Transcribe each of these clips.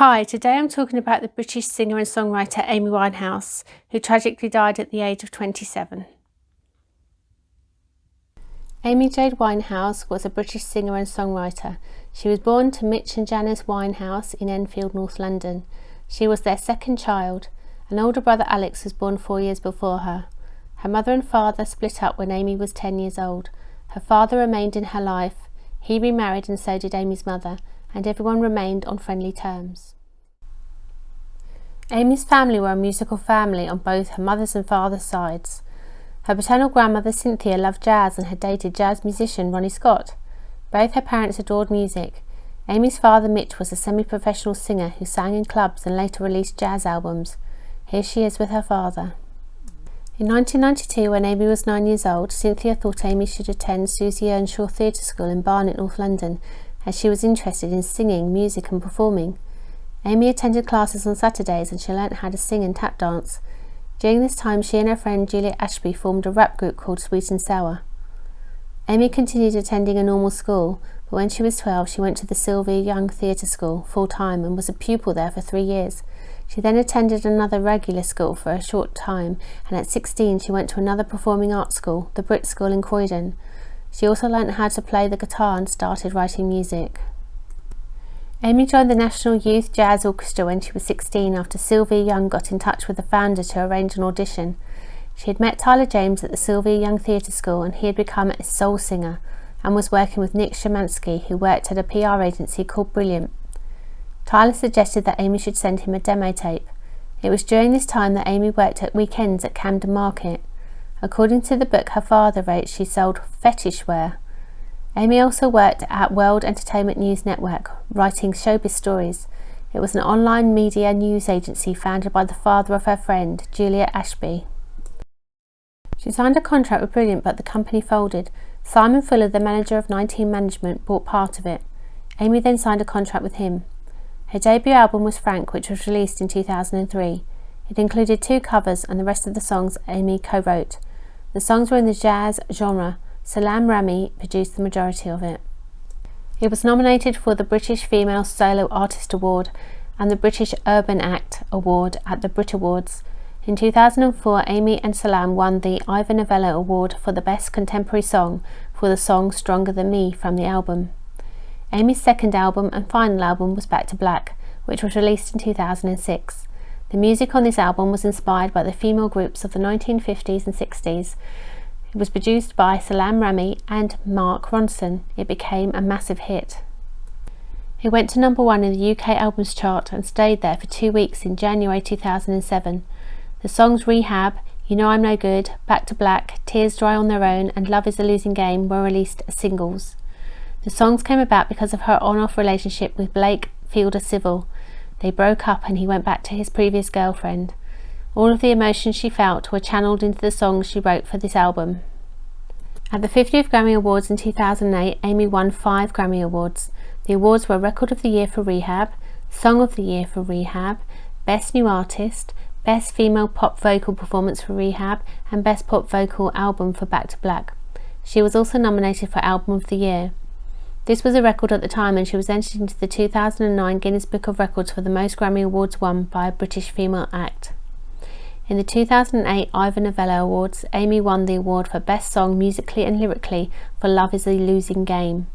Hi, today I'm talking about the British singer and songwriter Amy Winehouse, who tragically died at the age of 27. Amy Jade Winehouse was a British singer and songwriter. She was born to Mitch and Janice Winehouse in Enfield, North London. She was their second child. An older brother, Alex, was born 4 years before her. Her mother and father split up when Amy was 10 years old. Her father remained in her life. He remarried and so did Amy's mother, and everyone remained on friendly terms. Amy's family were a musical family on both her mother's and father's sides. Her paternal grandmother Cynthia loved jazz and had dated jazz musician Ronnie Scott. Both her parents adored music. Amy's father Mitch was a semi-professional singer who sang in clubs and later released jazz albums. Here she is with her father. In 1992, when Amy was 9 years old, Cynthia thought Amy should attend Susie Earnshaw Theatre School in Barnet, North London, as she was interested in singing, music and performing. Amy attended classes on Saturdays and she learnt how to sing and tap dance. During this time, she and her friend Juliet Ashby formed a rap group called Sweet and Sour. Amy continued attending a normal school, but when she was 12 she went to the Sylvia Young Theatre School full-time and was a pupil there for 3 years. She then attended another regular school for a short time, and at 16 she went to another performing arts school, the Brit School in Croydon. She also learnt how to play the guitar and started writing music. Amy joined the National Youth Jazz Orchestra when she was 16 after Sylvia Young got in touch with the founder to arrange an audition. She had met Tyler James at the Sylvia Young Theatre School and he had become a soul singer and was working with Nick Szymanski, who worked at a PR agency called Brilliant. Tyler suggested that Amy should send him a demo tape. It was during this time that Amy worked at weekends at Camden Market. According to the book her father wrote, she sold fetish wear. Amy also worked at World Entertainment News Network, writing showbiz stories. It was an online media news agency founded by the father of her friend, Juliet Ashby. She signed a contract with Brilliant, but the company folded. Simon Fuller, the manager of 19 Management, bought part of it. Amy then signed a contract with him. Her debut album was Frank, which was released in 2003. It included 2 covers and the rest of the songs Amy co-wrote. The songs were in the jazz genre. Salam Rami produced the majority of it. It was nominated for the British Female Solo Artist Award and the British Urban Act Award at the Brit Awards. In 2004, Amy and Salam won the Ivor Novello Award for the Best Contemporary Song for the song Stronger Than Me from the album. Amy's second album and final album was Back to Black, which was released in 2006. The music on this album was inspired by the female groups of the 1950s and 60s. It was produced by Salam Rami and Mark Ronson. It became a massive hit. It went to number 1 in the UK albums chart and stayed there for 2 weeks in January 2007. The songs Rehab, You Know I'm No Good, Back to Black, Tears Dry on Their Own and Love is a Losing Game were released as singles. The songs came about because of her on-off relationship with Blake Fielder Civil. They broke up and he went back to his previous girlfriend. All of the emotions she felt were channeled into the songs she wrote for this album. At the 50th Grammy Awards in 2008, Amy won 5 Grammy Awards. The awards were Record of the Year for Rehab, Song of the Year for Rehab, Best New Artist, Best Female Pop Vocal Performance for Rehab, and Best Pop Vocal Album for Back to Black. She was also nominated for Album of the Year. This was a record at the time, and she was entered into the 2009 Guinness Book of Records for the most Grammy Awards won by a British female act. In the 2008 Ivor Novello Awards, Amy won the award for Best Song Musically and Lyrically for Love is a Losing Game.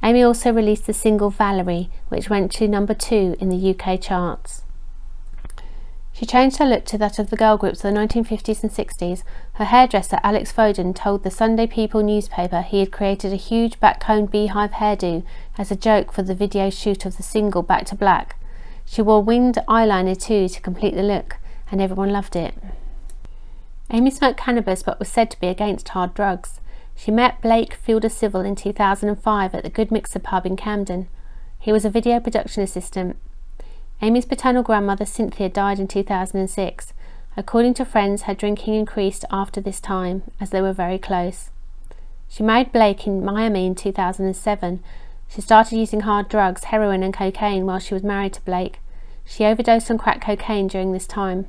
Amy also released the single Valerie, which went to number 2 in the UK charts. She changed her look to that of the girl groups of the 1950s and 60s. Her hairdresser Alex Foden told the Sunday People newspaper he had created a huge backcombed beehive hairdo as a joke for the video shoot of the single Back to Black. She wore winged eyeliner too to complete the look, and everyone loved it. Amy smoked cannabis but was said to be against hard drugs. She met Blake Fielder Civil in 2005 at the Good Mixer pub in Camden. He was a video production assistant. Amy's paternal grandmother Cynthia died in 2006. According to friends, her drinking increased after this time as they were very close. She married Blake in Miami in 2007. She started using hard drugs, heroin and cocaine while she was married to Blake. She overdosed on crack cocaine during this time.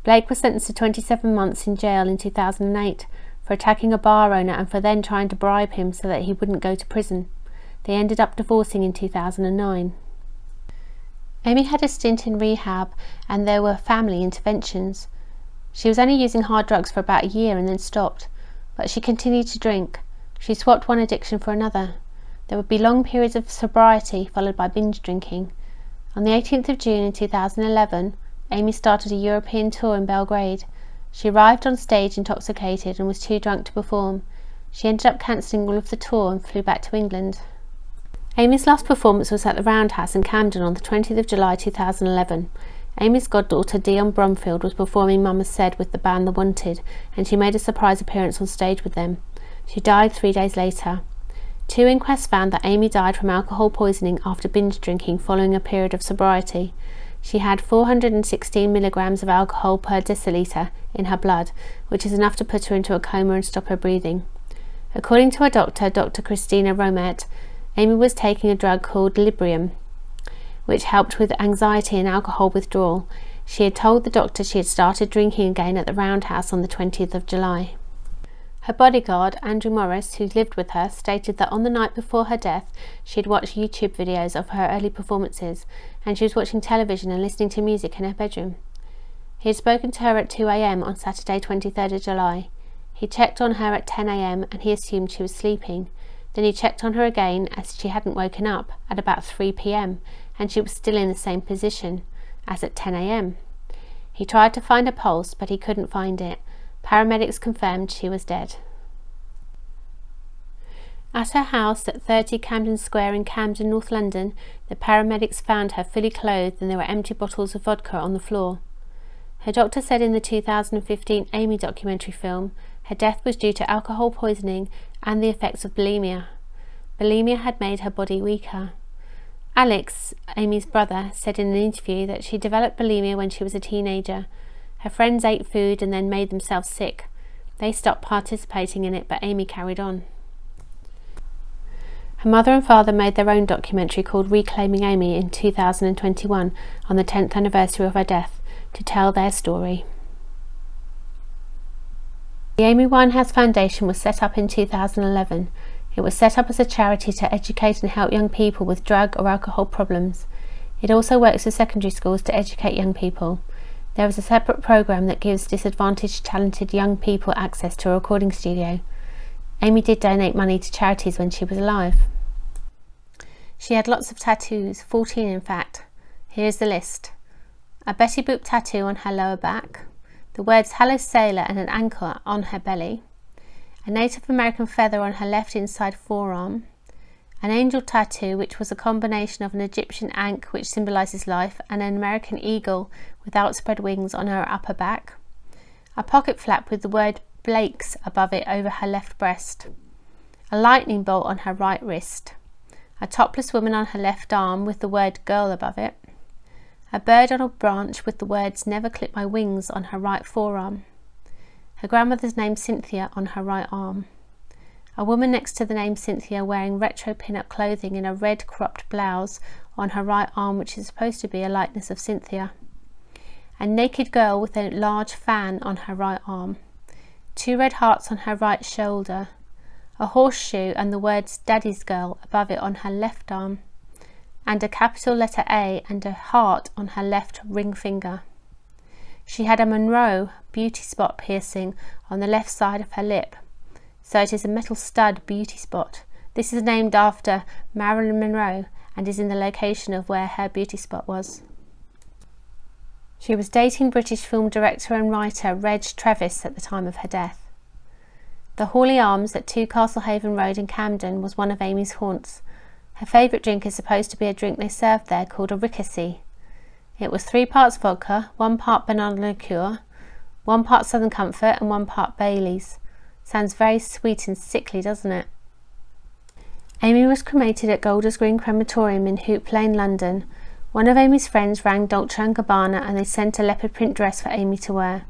Blake was sentenced to 27 months in jail in 2008 for attacking a bar owner and for then trying to bribe him so that he wouldn't go to prison. They ended up divorcing in 2009. Amy had a stint in rehab and there were family interventions. She was only using hard drugs for about a year and then stopped, but she continued to drink. She swapped one addiction for another. There would be long periods of sobriety followed by binge drinking. On the 18th of June in 2011, Amy started a European tour in Belgrade. She arrived on stage intoxicated and was too drunk to perform. She ended up cancelling all of the tour and flew back to England. Amy's last performance was at the Roundhouse in Camden on the 20th of July 2011. Amy's goddaughter Dion Bromfield was performing Mama Said with the band The Wanted, and she made a surprise appearance on stage with them. She died 3 days later. 2 inquests found that Amy died from alcohol poisoning after binge drinking following a period of sobriety. She had 416 milligrams of alcohol per decilitre in her blood, which is enough to put her into a coma and stop her breathing. According to her doctor, Dr. Christina Romet, Amy was taking a drug called Librium, which helped with anxiety and alcohol withdrawal. She had told the doctor she had started drinking again at the Roundhouse on the 20th of July. Her bodyguard, Andrew Morris, who lived with her, stated that on the night before her death she had watched YouTube videos of her early performances, and she was watching television and listening to music in her bedroom. He had spoken to her at 2 a.m. on Saturday 23rd of July. He checked on her at 10 a.m. and he assumed she was sleeping. Then he checked on her again as she hadn't woken up at about 3 p.m. and she was still in the same position as at 10 a.m. He tried to find her pulse, but he couldn't find it. Paramedics confirmed she was dead. At her house at 30 Camden Square in Camden, North London, the paramedics found her fully clothed and there were empty bottles of vodka on the floor. Her doctor said in the 2015 Amy documentary film her death was due to alcohol poisoning and the effects of bulimia. Bulimia had made her body weaker. Alex, Amy's brother, said in an interview that she developed bulimia when she was a teenager. Her friends ate food and then made themselves sick. They stopped participating in it, but Amy carried on. Her mother and father made their own documentary called Reclaiming Amy in 2021 on the 10th anniversary of her death to tell their story. The Amy Winehouse Foundation was set up in 2011. It was set up as a charity to educate and help young people with drug or alcohol problems. It also works with secondary schools to educate young people. There is a separate program that gives disadvantaged, talented young people access to a recording studio. Amy did donate money to charities when she was alive. She had lots of tattoos, 14 in fact. Here's the list. A Betty Boop tattoo on her lower back, the words Hello Sailor and an anchor on her belly, a Native American feather on her left inside forearm, an angel tattoo which was a combination of an Egyptian ankh which symbolises life and an American eagle with outspread wings on her upper back, a pocket flap with the word Blake's above it over her left breast, a lightning bolt on her right wrist, a topless woman on her left arm with the word girl above it, a bird on a branch with the words never clip my wings on her right forearm, her grandmother's name Cynthia on her right arm, a woman next to the name Cynthia wearing retro pin-up clothing in a red cropped blouse on her right arm which is supposed to be a likeness of Cynthia, a naked girl with a large fan on her right arm, 2 red hearts on her right shoulder, a horseshoe and the words Daddy's Girl above it on her left arm, and a capital letter A and a heart on her left ring finger. She had a Monroe beauty spot piercing on the left side of her lip, so it is a metal stud beauty spot. This is named after Marilyn Monroe and is in the location of where her beauty spot was. She was dating British film director and writer Reg Travis at the time of her death. The Hawley Arms at 2 Castlehaven Road in Camden was one of Amy's haunts. Her favourite drink is supposed to be a drink they served there called a rickety. It was 3 parts vodka, 1 part banana liqueur, 1 part Southern Comfort and 1 part Bailey's. Sounds very sweet and sickly, doesn't it? Amy was cremated at Golders Green Crematorium in Hoop Lane, London. One of Amy's friends rang Dolce & Gabbana and they sent a leopard print dress for Amy to wear.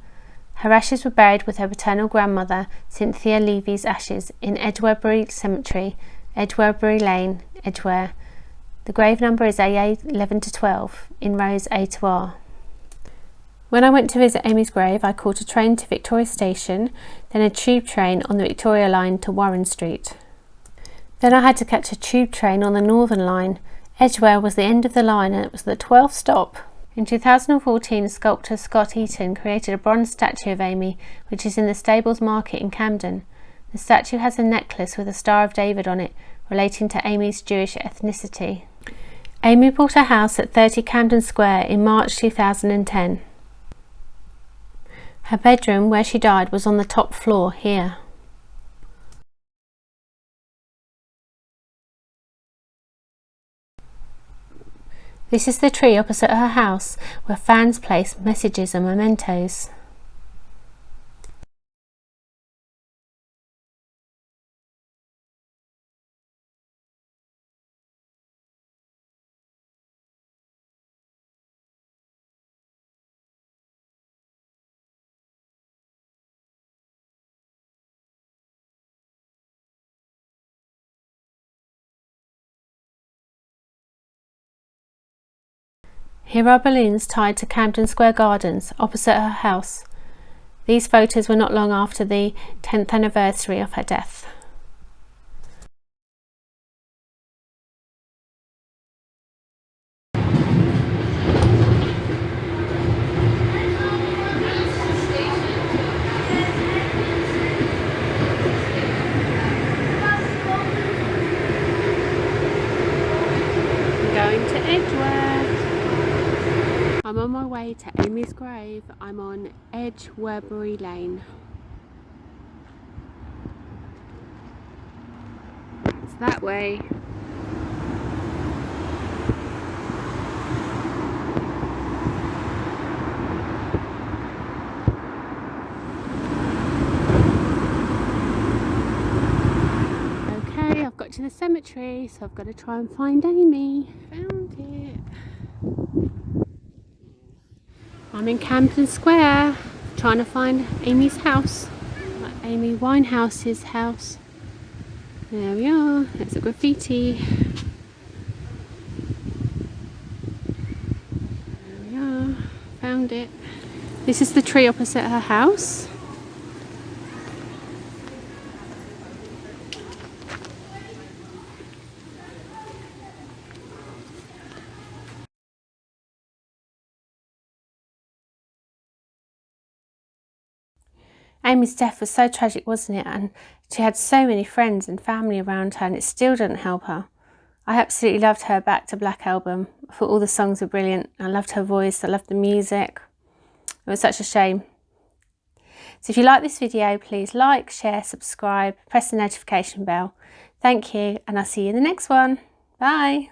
Her ashes were buried with her paternal grandmother, Cynthia Levy's ashes, in Edgwarebury Cemetery, Edgwarebury Lane, Edgware. The grave number is AA 11 to 12, in rows A to R. When I went to visit Amy's grave, I caught a train to Victoria Station, then a tube train on the Victoria line to Warren Street. Then I had to catch a tube train on the Northern line, Edgware was the end of the line and it was the 12th stop. In 2014, sculptor Scott Eaton created a bronze statue of Amy, which is in the Stables Market in Camden. The statue has a necklace with a Star of David on it, relating to Amy's Jewish ethnicity. Amy bought a house at 30 Camden Square in March 2010. Her bedroom, where she died, was on the top floor here. This is the tree opposite her house, where fans place messages and mementos. Here are balloons tied to Camden Square Gardens, opposite her house. These photos were not long after the 10th anniversary of her death. I'm going to Edgware. I'm on my way to Amy's grave. I'm on Edgeworbury Lane. It's that way. Okay, I've got to the cemetery, so I've got to try and find Amy. Found it. I'm in Camden Square, trying to find Amy's house, Amy Winehouse's house. There we are, there's a graffiti. There we are, found it. This is the tree opposite her house. Amy's death was so tragic, wasn't it? And she had so many friends and family around her, and it still didn't help her. I absolutely loved her Back to Black album. I thought all the songs were brilliant. I loved her voice, I loved the music. It was such a shame. So if you like this video, please like, share, subscribe, press the notification bell. Thank you, and I'll see you in the next one. Bye.